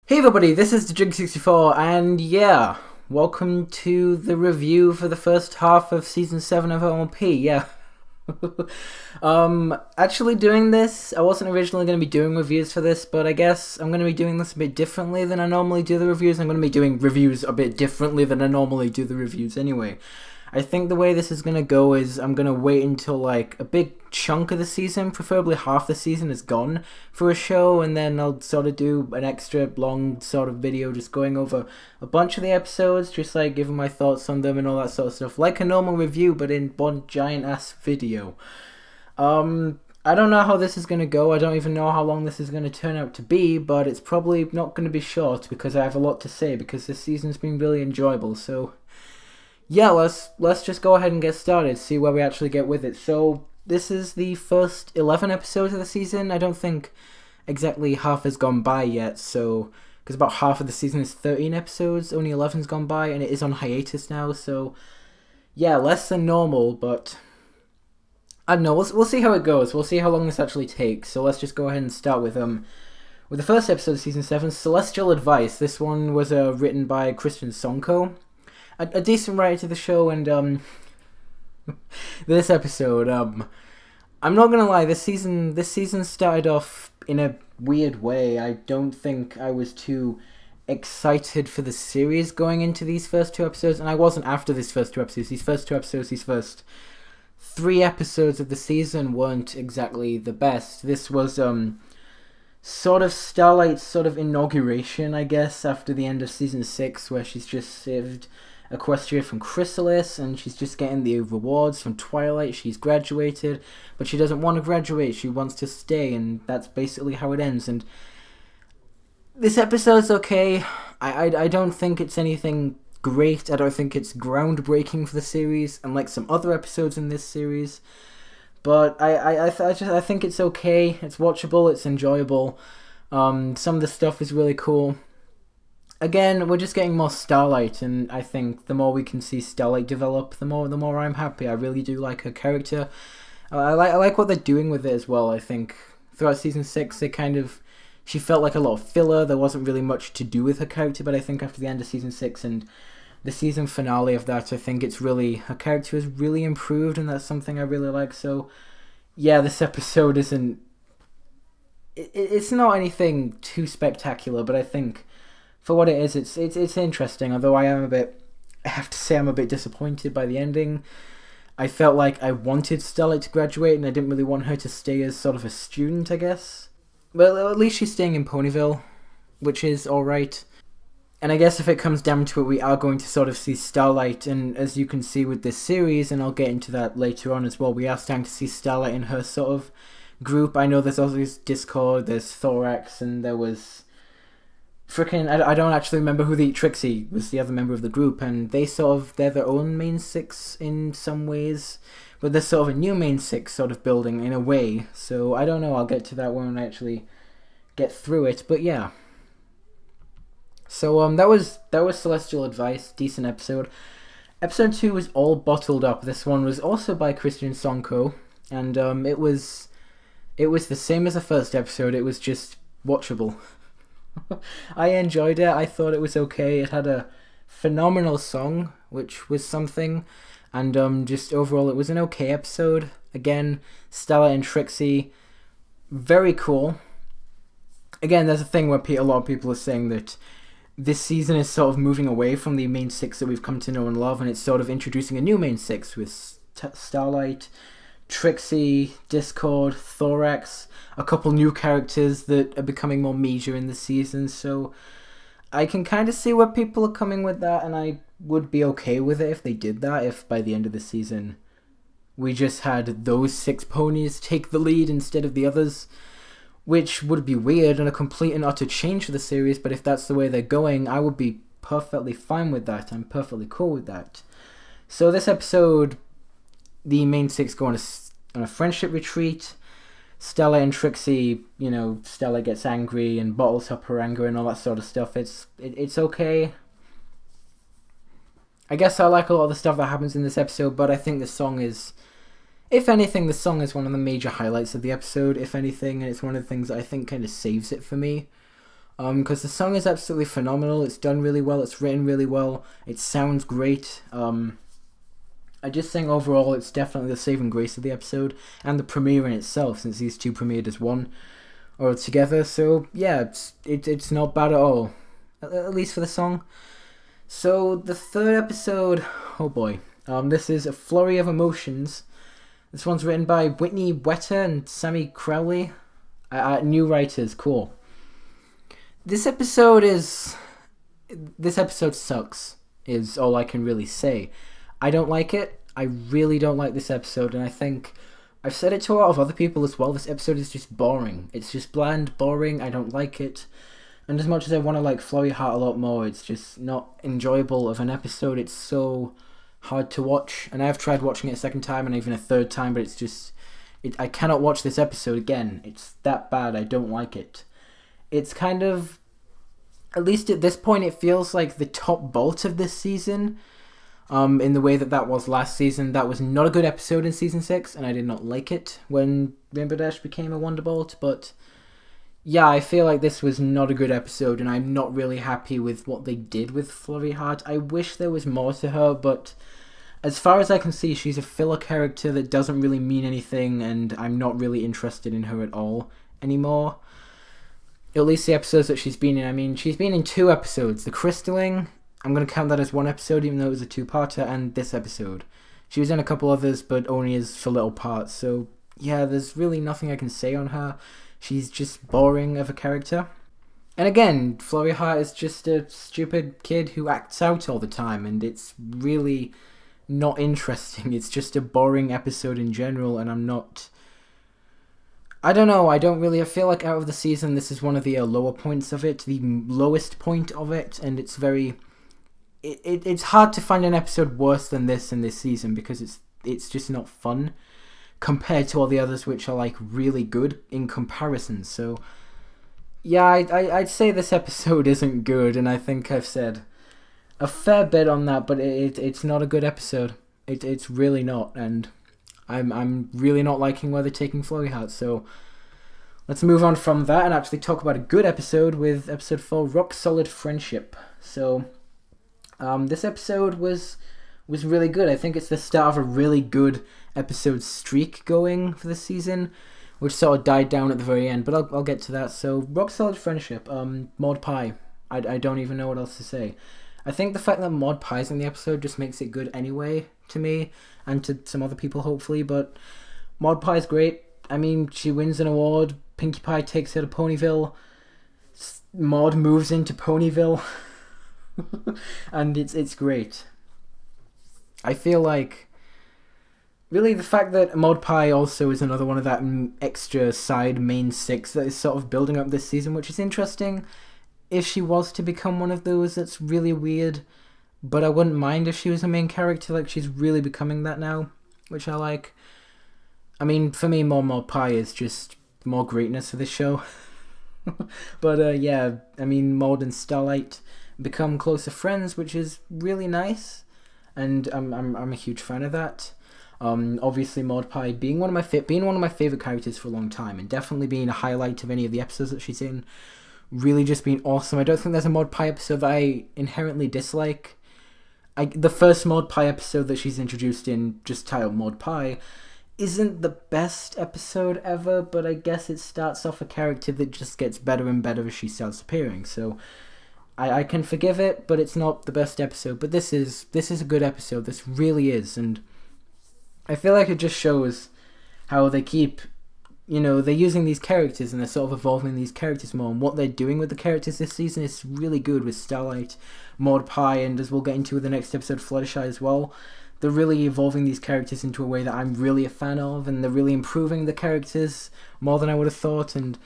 Hey everybody, this is the Jig64, and yeah, welcome to the review for the first half of Season 7 of OMP, yeah. Actually doing this, I wasn't originally going to be doing reviews for this, but I guess I'm going to be doing this a bit differently than I normally do the reviews. I'm going to be doing reviews a bit differently than I normally do the reviews anyway. I think the way this is going to go is I'm going to wait until like a big chunk of the season, preferably half the season is gone for a show, and then I'll sort of do an extra long sort of video just going over a bunch of the episodes, just like giving my thoughts on them and all that sort of stuff, like a normal review but in one giant ass video. I don't know how this is going to go. I don't even know how long this is going to turn out to be, but it's probably not going to be short because I have a lot to say because this season's been really enjoyable. So yeah, let's just go ahead and get started, see where we actually get with it. So this is the first 11 episodes of the season. I don't think exactly half has gone by yet, so because about half of the season is 13 episodes, only 11's gone by, and it is on hiatus now. So yeah, less than normal, but I don't know. We'll see how it goes. We'll see how long this actually takes. So let's just go ahead and start with the first episode of season 7, Celestial Advice. This one was written by Christian Sonko, a decent writer to the show, and this episode, I'm not gonna lie, this season started off in a weird way. I don't think I was too excited for the series going into these first two episodes, and I wasn't after these first two episodes. These first 3 episodes of the season weren't exactly the best. This was sort of Starlight's sort of inauguration, I guess, after the end of season 6, where she's just saved Equestria from Chrysalis, and she's just getting the rewards from Twilight. She's graduated, but she doesn't want to graduate. She wants to stay, and that's basically how it ends. And this episode's okay. I don't think it's anything great. I don't think it's groundbreaking for the series, unlike some other episodes in this series. But I think it's okay. It's watchable. It's enjoyable. Some of the stuff is really cool. Again, we're just getting more Starlight, and I think the more we can see Starlight develop, the more I'm happy. I really do like her character. I like what they're doing with it as well. I think throughout season 6, she felt like a lot of filler. There wasn't really much to do with her character, but I think after the end of season 6 and the season finale of that, I think her character has really improved, and that's something I really like. So yeah, this episode isn't. It's not anything too spectacular, but I think for what it is, it's interesting. Although I have to say I'm a bit disappointed by the ending. I felt like I wanted Starlight to graduate, and I didn't really want her to stay as sort of a student, I guess. Well, at least she's staying in Ponyville, which is alright. And I guess if it comes down to it, we are going to sort of see Starlight, and as you can see with this series, and I'll get into that later on as well, we are starting to see Starlight in her sort of group. I know there's always Discord, there's Thorax, and there was I don't actually remember who Trixie was, the other member of the group, and they're their own main 6 in some ways, but they're sort of a new main 6 sort of building in a way. So I don't know, I'll get to that when I actually get through it, but yeah. So that was Celestial Advice, decent episode. Episode 2 was All Bottled Up. This one was also by Christian Sonko, and it was the same as the first episode. It was just watchable. I enjoyed it. I thought it was okay. It had a phenomenal song, which was something, and just overall it was an okay episode. Again, Stella and Trixie, very cool. Again, there's a thing where a lot of people are saying that this season is sort of moving away from the main 6 that we've come to know and love, and it's sort of introducing a new main 6 with Starlight, Trixie, Discord, Thorax, a couple new characters that are becoming more major in the season. So I can kind of see where people are coming with that, and I would be okay with it if they did that, if by the end of the season we just had those 6 ponies take the lead instead of the others, which would be weird and a complete and utter change for the series. But if that's the way they're going, I would be perfectly fine with that. I'm perfectly cool with that. So this episode, the main 6 go on a friendship retreat. Stella and Trixie, Stella gets angry and bottles up her anger and all that sort of stuff. It's okay. I guess I like a lot of the stuff that happens in this episode, but I think the song is, if anything, the song is one of the major highlights of the episode, if anything, and it's one of the things that I think kind of saves it for me. Because the song is absolutely phenomenal. It's done really well. It's written really well. It sounds great. I just think overall it's definitely the saving grace of the episode and the premiere in itself, since these two premiered as one or together. So yeah, it's not bad at all, at least for the song. So the third episode, oh boy, this is A Flurry of Emotions. This one's written by Whitney Wetter and Sammy Crowley. New writers, cool. This episode is this episode sucks. Is all I can really say. I don't like it. I really don't like this episode, and I think I've said it to a lot of other people as well. This episode is just boring. It's just bland, boring. I don't like it. And as much as I want to like Flurry Heart a lot more, it's just not enjoyable of an episode. It's so hard to watch, and I've tried watching it a second time and even a third time, but it's just I cannot watch this episode again. It's that bad. I don't like it. It's kind of, at least at this point, it feels like the top bolt of this season. In the way that was last season. That was not a good episode in season 6, and I did not like it when Rainbow Dash became a Wonderbolt. But yeah, I feel like this was not a good episode, and I'm not really happy with what they did with Flurry Heart. I wish there was more to her, but as far as I can see, she's a filler character that doesn't really mean anything, and I'm not really interested in her at all anymore. At least the episodes that she's been in. I mean, she's been in 2 episodes. The Crystalling, I'm going to count that as one episode, even though it was a 2-parter, and this episode. She was in a couple others, but only as for little parts. So, yeah, there's really nothing I can say on her. She's just boring of a character. And again, Flurry Heart is just a stupid kid who acts out all the time, and it's really not interesting. It's just a boring episode in general, and I don't know, I feel like out of the season, this is one of the lower points of it, the lowest point of it, and it's very... It's hard to find an episode worse than this in this season, because it's just not fun compared to all the others, which are like really good in comparison. So yeah, I'd say this episode isn't good, and I think I've said a fair bit on that, but it's not a good episode. It's really not, and I'm really not liking where they're taking Flurry Heart. So let's move on from that and actually talk about a good episode with episode 4, Rock Solid Friendship. So this episode was really good. I think it's the start of a really good episode streak going for this season, which sort of died down at the very end, but I'll get to that. So, Rock Solid Friendship, Maud Pie. I don't even know what else to say. I think the fact that Maud Pie's in the episode just makes it good anyway, to me, and to some other people hopefully, but Maud Pie's great. I mean, she wins an award, Pinkie Pie takes her to Ponyville, Maud moves into Ponyville, and it's great. I feel like really the fact that Maud Pie also is another one of that extra side main 6 that is sort of building up this season, which is interesting. If she was to become one of those, that's really weird, but I wouldn't mind if she was a main character. Like, she's really becoming that now, which I like. I mean, for me, more Maud Pie is just more greatness for this show. But yeah, I mean, Maud and Starlight become closer friends, which is really nice, and I'm a huge fan of that. Obviously, Maud Pie being one of my favorite characters for a long time, and definitely being a highlight of any of the episodes that she's in. Really, just being awesome. I don't think there's a Maud Pie episode that I inherently dislike. The first Maud Pie episode that she's introduced in, just titled Maud Pie, isn't the best episode ever, but I guess it starts off a character that just gets better and better as she starts appearing. So I can forgive it, but it's not the best episode. But this is a good episode. This really is, and I feel like it just shows how they keep, they're using these characters and they're sort of evolving these characters more, and what they're doing with the characters this season is really good with Starlight, Maud Pie, and as we'll get into with the next episode, Fluttershy as well. They're really evolving these characters into a way that I'm really a fan of, and they're really improving the characters more than I would have thought, and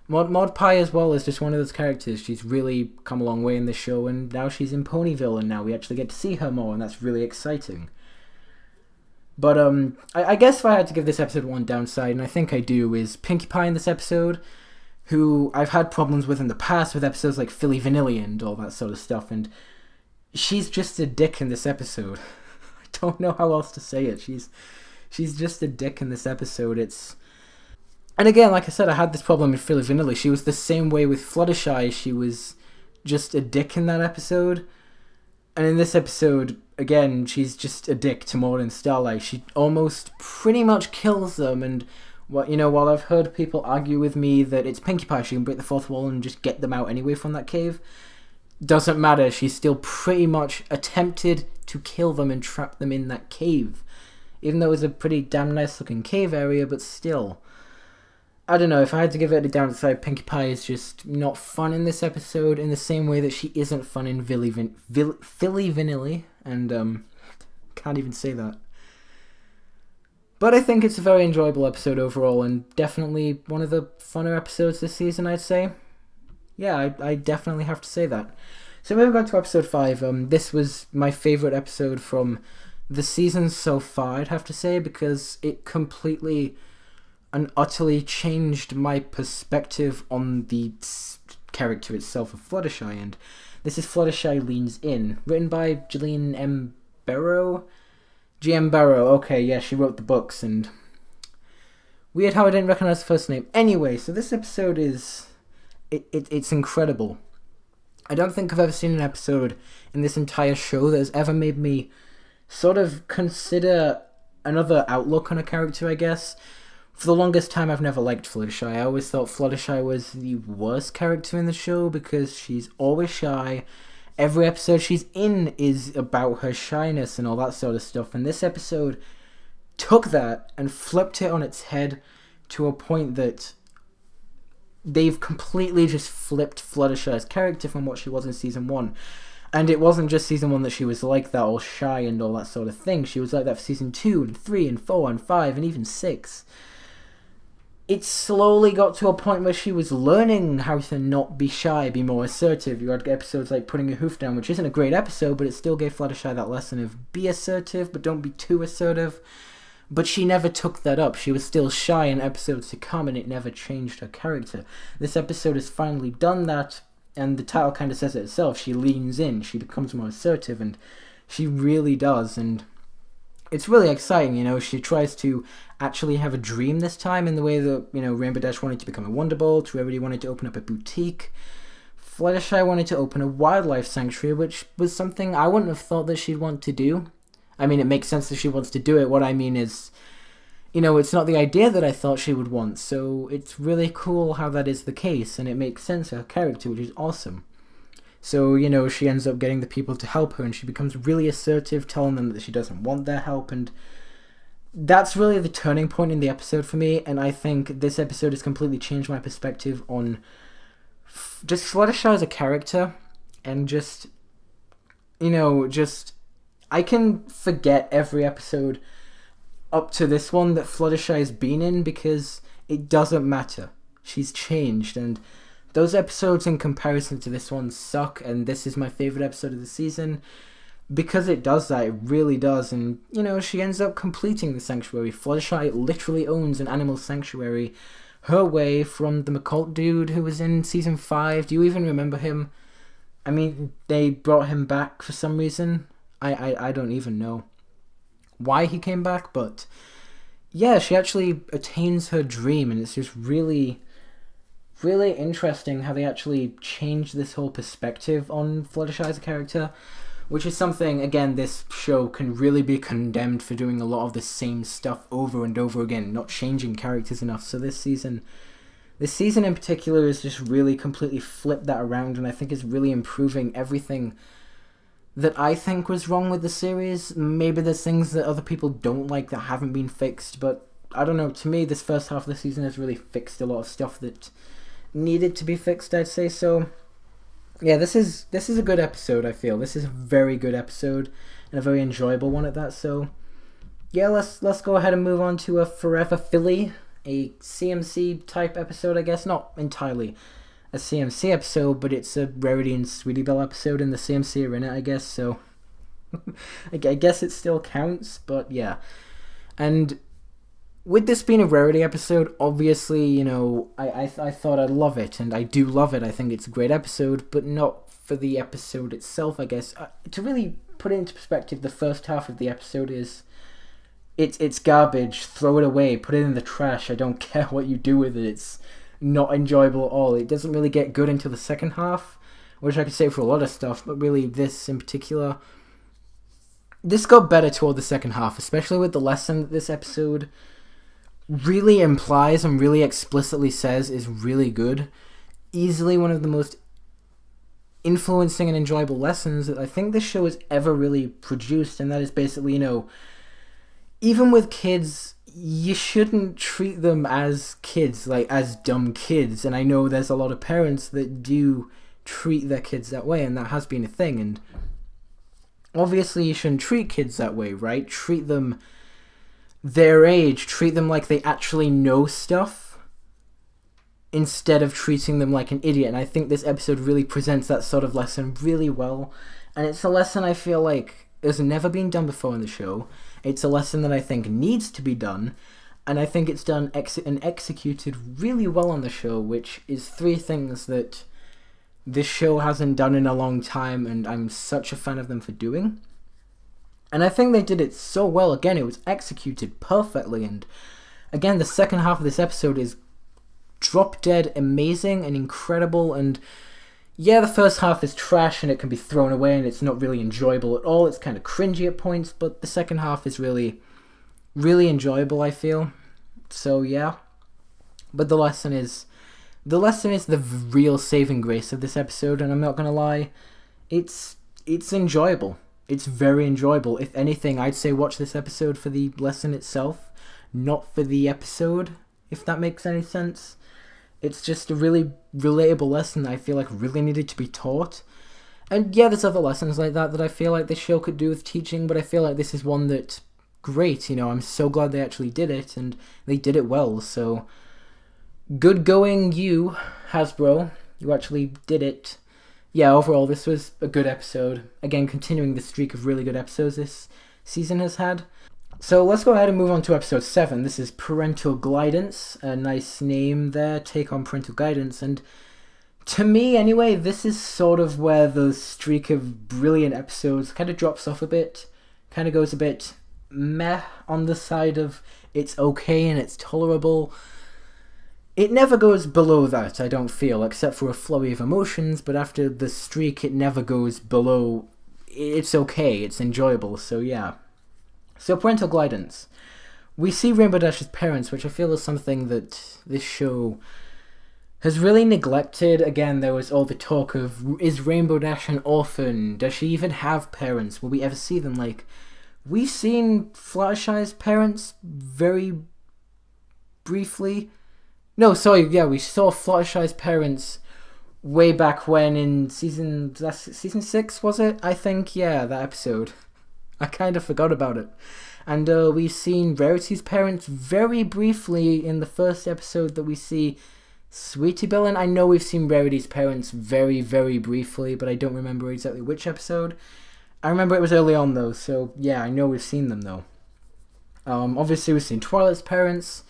Maud Pie as well is just one of those characters. She's really come a long way in this show, and now she's in Ponyville, and now we actually get to see her more, and that's really exciting. But I guess if I had to give this episode one downside, and I think I do, is Pinkie Pie in this episode, who I've had problems with in the past with episodes like Philly Vanilli and all that sort of stuff, and she's just a dick in this episode. I don't know how else to say it. She's just a dick in this episode. And again, like I said, I had this problem with Philly Vanilli. She was the same way with Fluttershy. She was just a dick in that episode. And in this episode, again, she's just a dick to Maud and Starlight. She almost pretty much kills them. And while I've heard people argue with me that it's Pinkie Pie, she can break the fourth wall and just get them out anyway from that cave. Doesn't matter. She still pretty much attempted to kill them and trap them in that cave. Even though it was a pretty damn nice looking cave area, but still. I don't know, if I had to give it a downside, Pinkie Pie is just not fun in this episode in the same way that she isn't fun in Philly Vanilli, and can't even say that. But I think it's a very enjoyable episode overall, and definitely one of the funner episodes this season, I'd say. Yeah, I definitely have to say that. So moving on to episode 5, this was my favourite episode from the season so far, I'd have to say, because it completely and utterly changed my perspective on the character itself of Fluttershy, and this is Fluttershy Leans In, written by Gillian M. Barrow. G.M. Barrow, okay, yeah, she wrote the books, and weird how I didn't recognise the first name. Anyway, so this episode is... It's incredible. I don't think I've ever seen an episode in this entire show that has ever made me sort of consider another outlook on a character, I guess. For the longest time, I've never liked Fluttershy. I always thought Fluttershy was the worst character in the show because she's always shy. Every episode she's in is about her shyness and all that sort of stuff. And this episode took that and flipped it on its head to a point that they've completely just flipped Fluttershy's character from what she was in season 1. And it wasn't just season 1 that she was like that, all shy and all that sort of thing. She was like that for season 2 and 3 and 4 and 5 and even 6. It slowly got to a point where she was learning how to not be shy, be more assertive. You had episodes like Putting a Hoof Down, which isn't a great episode, but it still gave Fluttershy that lesson of be assertive, but don't be too assertive. But she never took that up. She was still shy in episodes to come, and it never changed her character. This episode has finally done that, and the title kind of says it itself. She leans in, she becomes more assertive, and she really does, and it's really exciting, she tries to actually have a dream this time in the way that, Rainbow Dash wanted to become a Wonderbolt, Rarity wanted to open up a boutique. Fluttershy wanted to open a wildlife sanctuary, which was something I wouldn't have thought that she'd want to do. I mean, it makes sense that she wants to do it. What I mean is, it's not the idea that I thought she would want, so it's really cool how that is the case, and it makes sense for her character, which is awesome. So, she ends up getting the people to help her, and she becomes really assertive, telling them that she doesn't want their help, and that's really the turning point in the episode for me, and I think this episode has completely changed my perspective on just Fluttershy as a character, and just, I can forget every episode up to this one that Fluttershy has been in, because it doesn't matter. She's changed, and those episodes in comparison to this one suck, and this is my favourite episode of the season because it does that, it really does, and, she ends up completing the sanctuary. Fluttershy literally owns an animal sanctuary her way from the McCult dude who was in season 5. Do you even remember him? I mean, they brought him back for some reason. I don't even know why he came back, but yeah, she actually attains her dream, and it's just really interesting how they actually changed this whole perspective on Fluttershy as a character, which is something, again, this show can really be condemned for doing a lot of the same stuff over and over again, not changing characters enough. So this season in particular has just really completely flipped that around, and I think is really improving everything that I think was wrong with the series. Maybe there's things that other people don't like that haven't been fixed, but I don't know, to me this first half of the season has really fixed a lot of stuff that needed to be fixed, I'd say. So yeah, this is a good episode. I feel this is a very good episode and a very enjoyable one at that. So yeah, let's go ahead and move on to a Forever Philly, a CMC type episode, I guess. Not entirely a CMC episode, but it's a Rarity and Sweetie Belle episode, and the CMC are in it, I guess. So I guess it still counts, but yeah. And with this being a Rarity episode, obviously, I thought I'd love it, and I do love it. I think it's a great episode, but not for the episode itself, I guess. To really put it into perspective, the first half of the episode is it's garbage. Throw it away. Put it in the trash. I don't care what you do with it. It's not enjoyable at all. It doesn't really get good until the second half, which I could say for a lot of stuff, but really this in particular, this got better toward the second half, especially with the lesson that this episode really implies and really explicitly says is really good. Easily one of the most influencing and enjoyable lessons that I think this show has ever really produced, and that is basically, even with kids, you shouldn't treat them as kids, like as dumb kids. And I know there's a lot of parents that do treat their kids that way, and that has been a thing. And obviously you shouldn't treat kids that way, right? Treat them their age, treat them like they actually know stuff instead of treating them like an idiot. And I think this episode really presents that sort of lesson really well. And it's a lesson I feel like has never been done before in the show. It's a lesson that I think needs to be done, and I think it's done and executed really well on the show, which is three things that this show hasn't done in a long time, and I'm such a fan of them for doing. And I think they did it so well. Again, it was executed perfectly, and again, the second half of this episode is drop dead amazing and incredible. And yeah, the first half is trash and it can be thrown away and it's not really enjoyable at all. It's kind of cringy at points, but the second half is really, really enjoyable, I feel. So yeah. But the lesson is the real saving grace of this episode, and I'm not gonna lie, it's enjoyable. It's very enjoyable. If anything, I'd say watch this episode for the lesson itself, not for the episode, if that makes any sense. It's just a really relatable lesson that I feel like really needed to be taught. And yeah, there's other lessons like that I feel like this show could do with teaching, but I feel like this is one that, great, I'm so glad they actually did it, and they did it well. So good going, you, Hasbro. You actually did it. Yeah, overall, this was a good episode. Again, continuing the streak of really good episodes this season has had. So let's go ahead and move on to episode 7. This is Parental Guidance. A nice name there, take on parental guidance. And to me, anyway, this is sort of where the streak of brilliant episodes kind of drops off a bit. Kind of goes a bit meh on the side of it's okay and it's tolerable. It never goes below that, I don't feel, except for a Flurry of Emotions, but after the streak, it never goes below. It's okay, it's enjoyable, so yeah. So, parental guidance. We see Rainbow Dash's parents, which I feel is something that this show has really neglected. Again, there was all the talk of, is Rainbow Dash an orphan? Does she even have parents? Will we ever see them? Like, we've seen Fluttershy's parents very briefly. No, sorry, yeah, we saw Fluttershy's parents way back when in season 6, was it? I think, yeah, that episode. I kind of forgot about it. And we've seen Rarity's parents very briefly in the first episode that we see Sweetie Belle. And I know we've seen Rarity's parents very, very briefly, but I don't remember exactly which episode. I remember it was early on, though, so yeah, I know we've seen them, though. Obviously, we've seen Twilight's parents.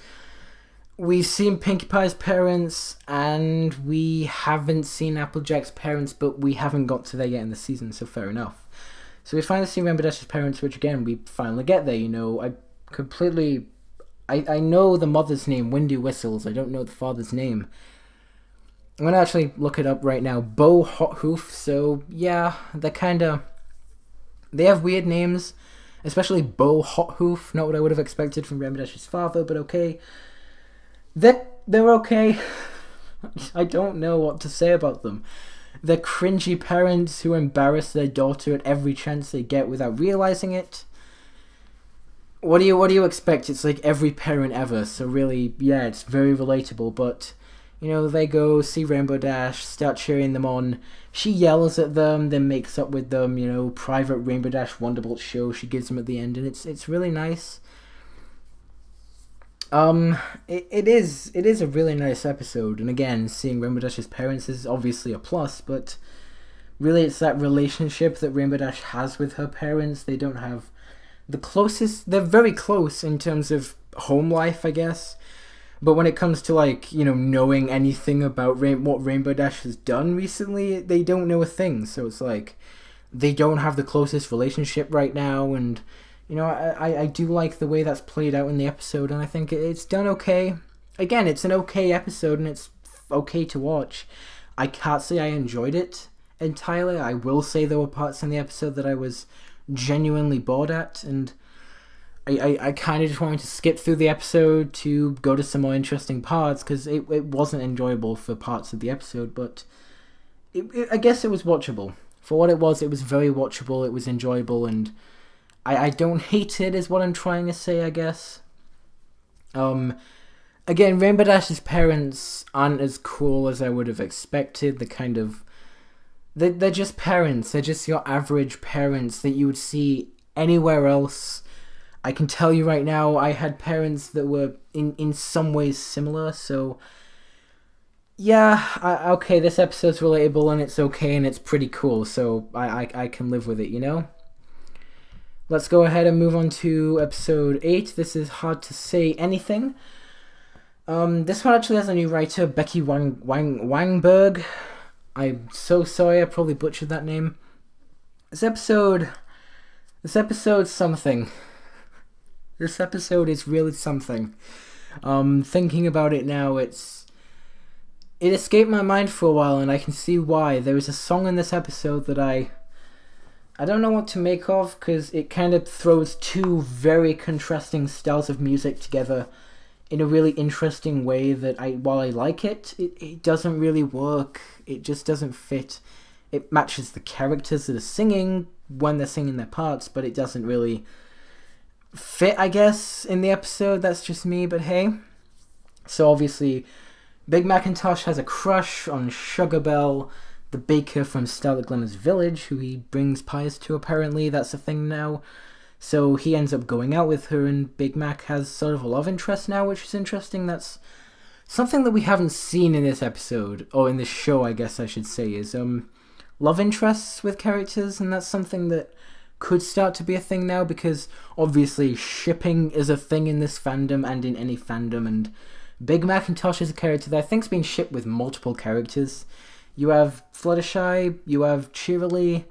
We've seen Pinkie Pie's parents, and we haven't seen Applejack's parents, but we haven't got to there yet in the season, so fair enough. So we finally see Rainbow Dash's parents, which again, we finally get there, I know the mother's name, Windy Whistles. I don't know the father's name. I'm going to actually look it up right now. Bo Hothoof. So, yeah, they have weird names, especially Bo Hothoof. Not what I would have expected from Rainbow Dash's father, but okay. They're okay. I don't know what to say about them. They're cringy parents who embarrass their daughter at every chance they get without realizing it. What do you expect? It's like every parent ever, so really, yeah, it's very relatable, but, they go see Rainbow Dash, start cheering them on, she yells at them, then makes up with them, private Rainbow Dash Wonderbolt show she gives them at the end, and it's really nice. It is a really nice episode, and again, seeing Rainbow Dash's parents is obviously a plus, but really it's that relationship that Rainbow Dash has with her parents. They don't have the closest, they're very close in terms of home life, I guess, but when it comes to knowing anything about what Rainbow Dash has done recently, they don't know a thing, so it's like, they don't have the closest relationship right now, and I do like the way that's played out in the episode, and I think it's done okay. Again, it's an okay episode, and it's okay to watch. I can't say I enjoyed it entirely. I will say there were parts in the episode that I was genuinely bored at, and I kind of just wanted to skip through the episode to go to some more interesting parts, because it wasn't enjoyable for parts of the episode, but I guess it was watchable. For what it was very watchable, it was enjoyable, and I don't hate it, is what I'm trying to say, I guess. Again, Rainbow Dash's parents aren't as cool as I would have expected. They're just parents. They're just your average parents that you would see anywhere else. I can tell you right now, I had parents that were in some ways similar, so yeah, okay, this episode's relatable and it's okay and it's pretty cool, so I can live with it. Let's go ahead and move on to episode 8. This is Hard to Say Anything. This one actually has a new writer, Becky Wangberg. I'm so sorry, I probably butchered that name. This episode's something. This episode is really something. Thinking about it now, it escaped my mind for a while, and I can see why. There is a song in this episode that I don't know what to make of, because it kind of throws two very contrasting styles of music together in a really interesting way that while I like it doesn't really work. It just doesn't fit. It matches the characters that are singing when they're singing their parts, but it doesn't really fit, I guess, in the episode. That's just me, but hey. So obviously, Big Macintosh has a crush on Sugar Belle, the baker from Starlight Glimmer's village, who he brings pies to, apparently. That's a thing now. So he ends up going out with her, and Big Mac has sort of a love interest now, which is interesting. That's something that we haven't seen in this episode, or in this show, I guess I should say, is love interests with characters, and that's something that could start to be a thing now, because obviously shipping is a thing in this fandom and in any fandom, and Big Macintosh is a character that I think's been shipped with multiple characters. You have Fluttershy, you have Cheerilee,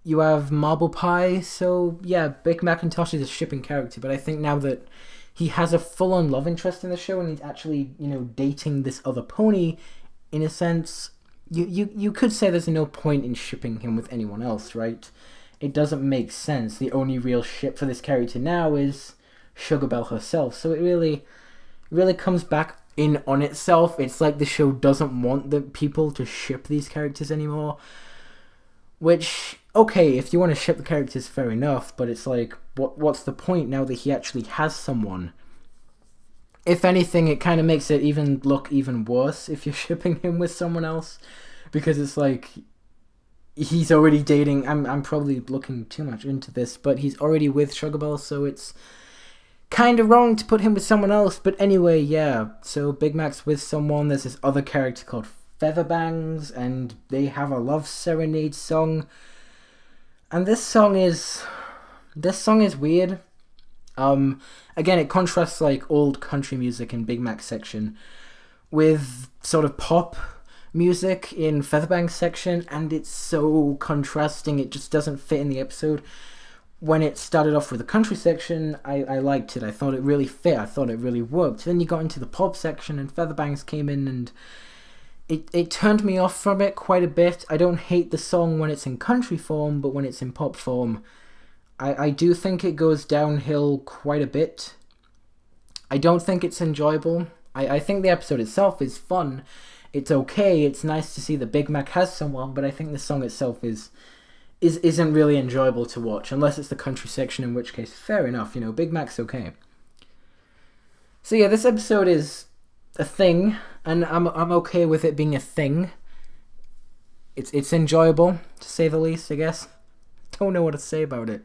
you have Marble Pie, so yeah, Big Macintosh is a shipping character, but I think now that he has a full-on love interest in the show, and he's actually, dating this other pony, in a sense, you could say there's no point in shipping him with anyone else, right? It doesn't make sense. The only real ship for this character now is Sugar Belle herself, so it really comes back in on itself. It's like the show doesn't want the people to ship these characters anymore, which, okay, if you want to ship the characters, fair enough, but it's like, what's the point now that he actually has someone? If anything, it kind of makes it look even worse if you're shipping him with someone else, because it's like, he's already dating. I'm probably looking too much into this, but he's already with Sugar Belle, so it's kind of wrong to put him with someone else. But anyway, yeah, so Big Mac's with someone. There's this other character called Featherbangs, and they have a love serenade song, and this song is weird. Again, it contrasts like old country music in Big Mac's section with sort of pop music in Featherbangs' section, and it's so contrasting. It just doesn't fit in the episode. When it started off with the country section, I liked it. I thought it really fit. I thought it really worked. Then you got into the pop section, and Featherbangs came in, and it turned me off from it quite a bit. I don't hate the song when it's in country form, but when it's in pop form, I do think it goes downhill quite a bit. I don't think it's enjoyable. I think the episode itself is fun. It's okay. It's nice to see that Big Mac has someone, but I think the song itself isn't really enjoyable to watch, unless it's the country section, in which case, fair enough, Big Mac's okay. So yeah, this episode is a thing, and I'm okay with it being a thing. It's enjoyable, to say the least, I guess. Don't know what to say about it.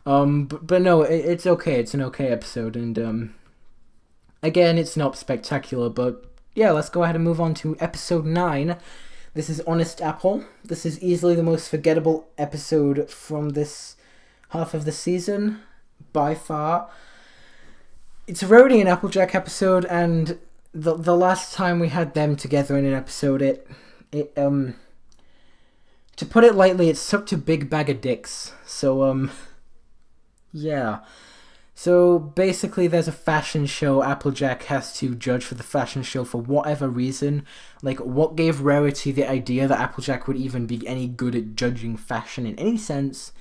But no, it's okay. It's an okay episode, and again, it's not spectacular, but yeah, let's go ahead and move on to episode 9. This is Honest Apple. This is easily the most forgettable episode from this half of the season, by far. It's a Rhodey and Applejack episode, and the last time we had them together in an episode, it to put it lightly, it sucked a big bag of dicks. So Yeah. So basically, there's a fashion show. Applejack has to judge for the fashion show for whatever reason. Like, what gave Rarity the idea that Applejack would even be any good at judging fashion in any sense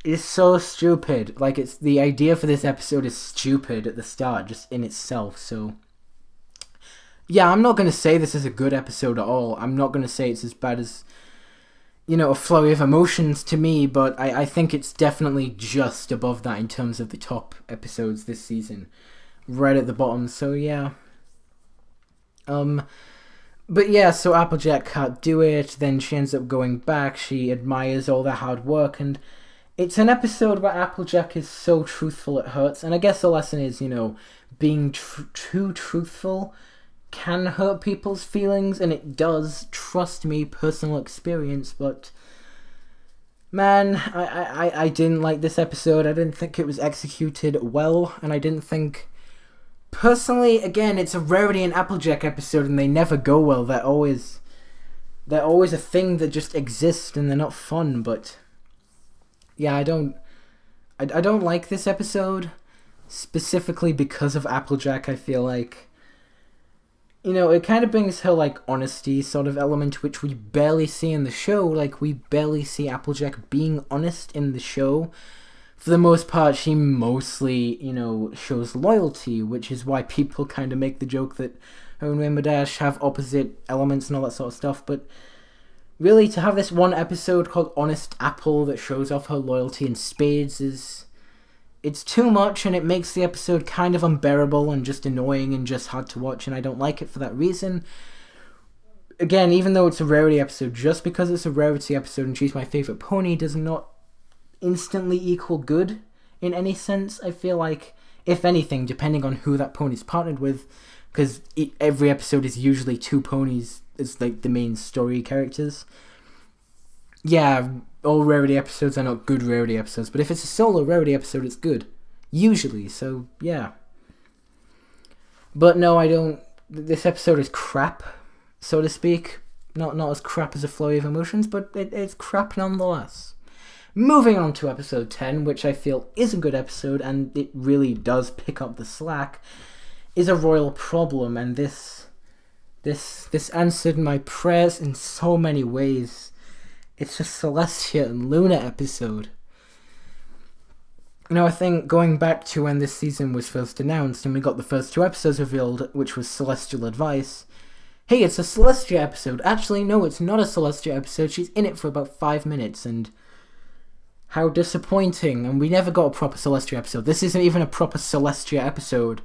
is so stupid. Like, it's the idea for this episode is stupid at the start, just in itself. So, yeah, I'm not gonna say this is a good episode at all. I'm not gonna say it's as bad as a flurry of emotions to me, but I think it's definitely just above that in terms of the top episodes this season. Right at the bottom, so yeah. Um, but yeah, so Applejack can't do it, then she ends up going back, she admires all their hard work, and it's an episode where Applejack is so truthful it hurts, and I guess the lesson is, being too truthful can hurt people's feelings, and it does. Trust me, personal experience. But man, I didn't like this episode. I didn't think it was executed well, and I didn't think. Personally, again, it's a Rarity and Applejack episode, and they never go well. They're always a thing that just exists, and they're not fun. But yeah, I don't like this episode specifically because of Applejack. I feel like it kind of brings her, like, honesty sort of element, which we barely see in the show. Like, we barely see Applejack being honest in the show. For the most part, she mostly, shows loyalty, which is why people kind of make the joke that her and Rainbow Dash have opposite elements and all that sort of stuff. But really, to have this one episode called Honest Apple that shows off her loyalty in spades it's too much, and it makes the episode kind of unbearable and just annoying and just hard to watch, and I don't like it for that reason. Again, even though it's a Rarity episode, just because it's a Rarity episode and she's my favourite pony does not instantly equal good in any sense. I feel like, if anything, depending on who that pony's partnered with, because every episode is usually two ponies as, like, the main story characters. Yeah, all Rarity episodes are not good Rarity episodes, but if it's a solo Rarity episode, it's good. Usually, so yeah. But no, I don't. This episode is crap, so to speak. Not as crap as a Flurry of Emotions, but it's crap nonetheless. Moving on to episode 10, which I feel is a good episode, and it really does pick up the slack, is a royal problem, and this answered my prayers in so many ways. It's a Celestia and Luna episode. I think going back to when this season was first announced and we got the first two episodes revealed, which was Celestial Advice. Hey, it's a Celestia episode. Actually, no, it's not a Celestia episode. She's in it for about 5 minutes, and how disappointing. And we never got a proper Celestia episode. This isn't even a proper Celestia episode,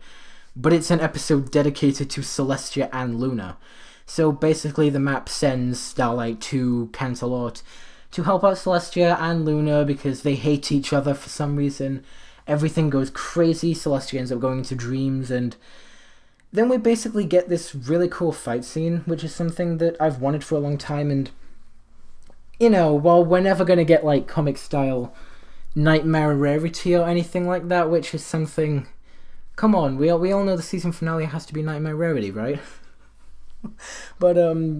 but it's an episode dedicated to Celestia and Luna. So basically the map sends Starlight to Canterlot to help out Celestia and Luna because they hate each other for some reason. Everything goes crazy, Celestia ends up going into dreams, and then we basically get this really cool fight scene, which is something that I've wanted for a long time, and while we're never going to get, like, comic style Nightmare Rarity or anything like that, which is something... Come on, we all know the season finale has to be Nightmare Rarity, right? But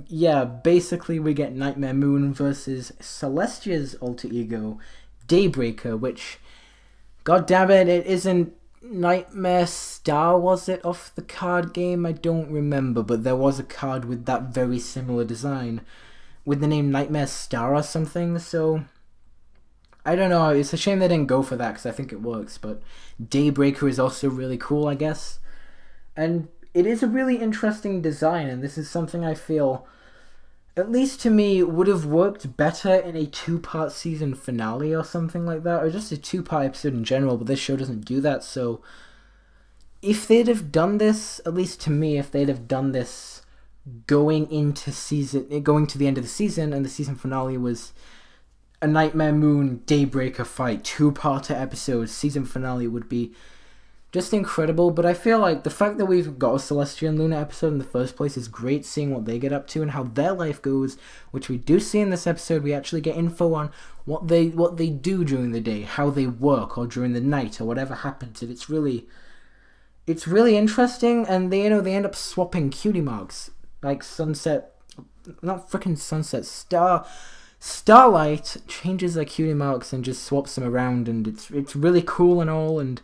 yeah, basically we get Nightmare Moon versus Celestia's alter ego, Daybreaker, which, god damn it, it isn't Nightmare Star, was it, off the card game? I don't remember, but there was a card with that very similar design, with the name Nightmare Star or something, so... I don't know, it's a shame they didn't go for that, because I think it works, but Daybreaker is also really cool, I guess. And it is a really interesting design, and this is something I feel, at least to me, would have worked better in a 2-part season finale or something like that, or just a 2-part episode in general, but this show doesn't do that, so if they'd have done this, at least to me, if they'd have done this going to the end of the season, and the season finale was a Nightmare Moon Daybreaker fight, 2-parter episode, season finale would be just incredible. But I feel like the fact that we've got a Celestia and Luna episode in the first place is great, seeing what they get up to and how their life goes, which we do see in this episode. We actually get info on what they do during the day, how they work, or during the night, or whatever happens. And it's really interesting, and they end up swapping cutie marks, like Star Starlight changes their cutie marks and just swaps them around, and it's really cool and all, and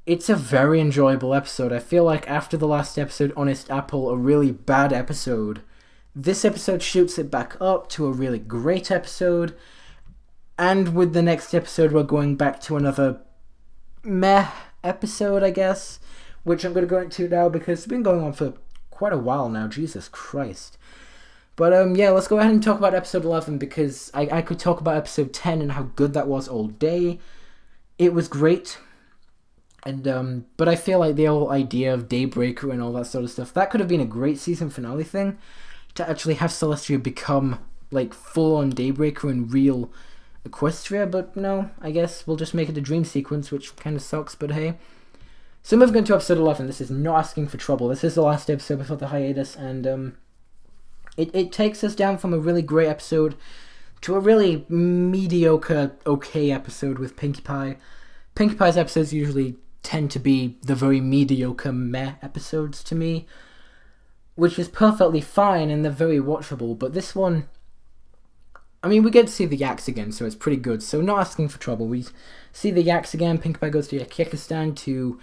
it's a very enjoyable episode. I feel like after the last episode, Honest Apple, a really bad episode, this episode shoots it back up to a really great episode, and with the next episode we're going back to another meh episode, I guess, which I'm going to go into now because it's been going on for quite a while now, Jesus Christ. But yeah, let's go ahead and talk about episode 11 because I could talk about episode 10 and how good that was all day. It was great. And but I feel like the whole idea of Daybreaker and all that sort of stuff, that could have been a great season finale thing, to actually have Celestia become like full-on Daybreaker and real Equestria, but no, I guess we'll just make it a dream sequence, which kind of sucks, but hey. So moving on to episode 11, this is not asking for trouble. This is the last episode before the hiatus, and it takes us down from a really great episode to a really mediocre, okay episode with Pinkie Pie. Pinkie Pie's episodes usually tend to be the very mediocre meh episodes to me, which is perfectly fine and they're very watchable, but this one, I mean, we get to see the Yaks again, so it's pretty good, so not asking for trouble. We see the Yaks again. Pinkie Pie goes to Yakistan to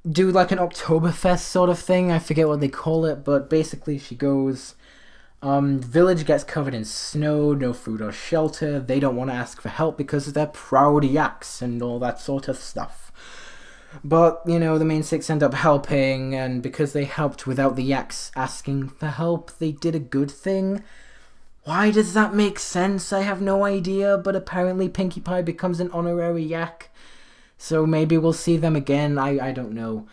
do like an Oktoberfest sort of thing, I forget what they call it, but basically she goes, village gets covered in snow, no food or shelter, they don't want to ask for help because they're proud Yaks and all that sort of stuff. But, you know, the main six end up helping, and because they helped without the Yaks asking for help, they did a good thing. Why does that make sense? I have no idea, but apparently Pinkie Pie becomes an honorary Yak. So maybe we'll see them again, I don't know.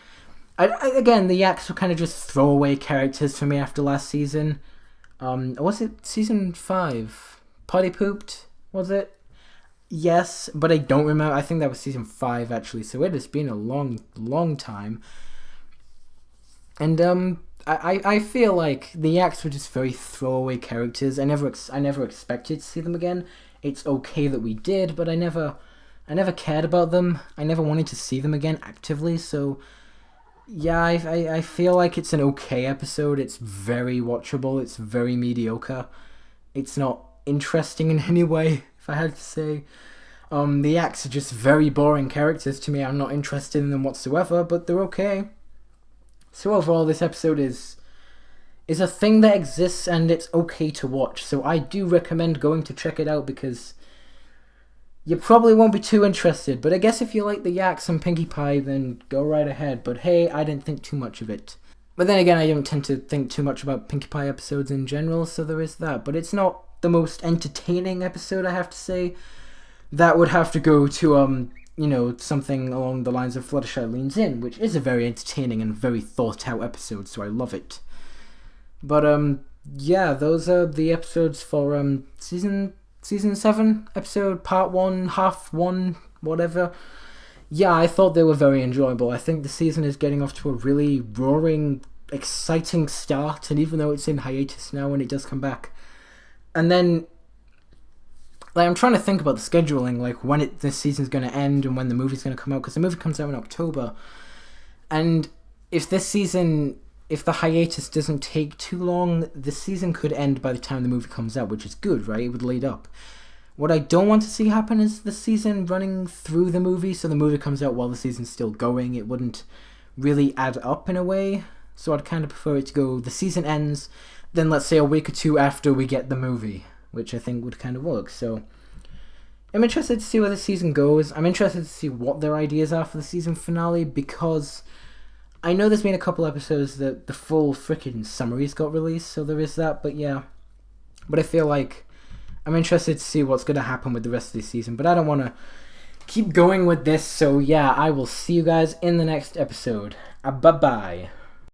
Again, the Yaks were kind of just throwaway characters for me after last season. Was it season 5? Potty Pooped, was it? Yes, but I don't remember. I think that was season 5 actually, so it has been a long time. And I feel like the Yaks were just very throwaway characters. I never expected to see them again. It's okay that we did, but I never cared about them. I never wanted to see them again actively, so yeah, I feel like it's an okay episode. It's very watchable. It's very mediocre. It's not interesting in any way, if I had to say. The Yaks are just very boring characters to me. I'm not interested in them whatsoever, but they're okay. So overall, this episode is a thing that exists and it's okay to watch. So I do recommend going to check it out because you probably won't be too interested. But I guess if you like the Yaks and Pinkie Pie, then go right ahead. But hey, I didn't think too much of it. But then again, I don't tend to think too much about Pinkie Pie episodes in general, so there is that. But it's not the most entertaining episode, I have to say. That would have to go to, you know, something along the lines of Fluttershy Wings In, which is a very entertaining and very thought-out episode, so I love it. But, yeah, those are the episodes for, season 7, episode part 1, half 1, whatever. Yeah, I thought they were very enjoyable. I think the season is getting off to a really roaring, exciting start, and even though it's in hiatus now when it does come back. And then, like, I'm trying to think about the scheduling, like when this season's going to end and when the movie's going to come out, because the movie comes out in October. And if the hiatus doesn't take too long, the season could end by the time the movie comes out, which is good, right? It would lead up. What I don't want to see happen is the season running through the movie, so the movie comes out while the season's still going. It wouldn't really add up in a way, so I'd kind of prefer it to go, the season ends, then let's say a week or two after we get the movie, which I think would kind of work. So I'm interested to see where the season goes. I'm interested to see what their ideas are for the season finale, because I know there's been a couple episodes that the full freaking summaries got released, so there is that, but yeah. But I feel like I'm interested to see what's going to happen with the rest of the season, but I don't want to keep going with this, so yeah, I will see you guys in the next episode. Bye-bye.